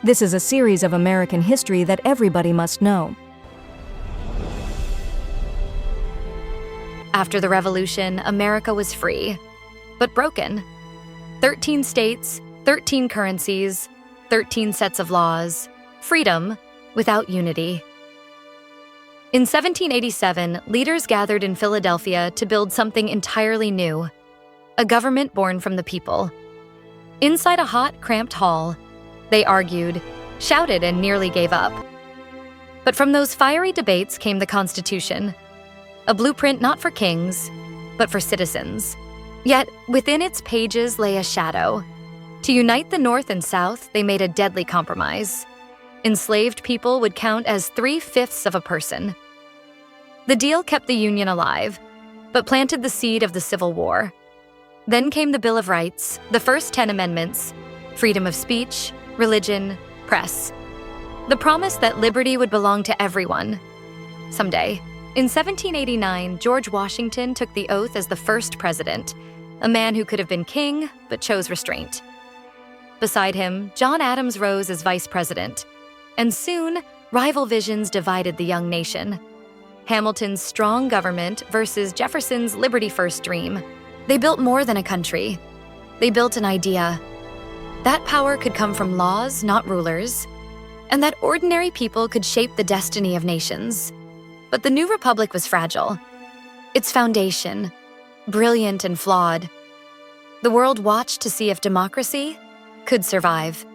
This is a series of American history that everybody must know. After the Revolution, America was free, but broken. 13 states, 13 currencies, 13 sets of laws, freedom without unity. In 1787, leaders gathered in Philadelphia to build something entirely new, a government born from the people. Inside a hot, cramped hall, they argued, shouted, and nearly gave up. But from those fiery debates came the Constitution, a blueprint not for kings, but for citizens. Yet, within its pages lay a shadow. To unite the North and South, they made a deadly compromise. Enslaved people would count as 3/5 of a person. The deal kept the Union alive, but planted the seed of the Civil War. Then came the Bill of Rights, the first 10 amendments, freedom of speech, religion, press. The promise that liberty would belong to everyone. Someday. In 1789, George Washington took the oath as the first president, a man who could have been king, but chose restraint. Beside him, John Adams rose as vice president, and soon, rival visions divided the young nation. Hamilton's strong government versus Jefferson's liberty-first dream. They built more than a country. They built an idea. That power could come from laws, not rulers, and that ordinary people could shape the destiny of nations. But the new republic was fragile. Its foundation, brilliant and flawed. The world watched to see if democracy could survive.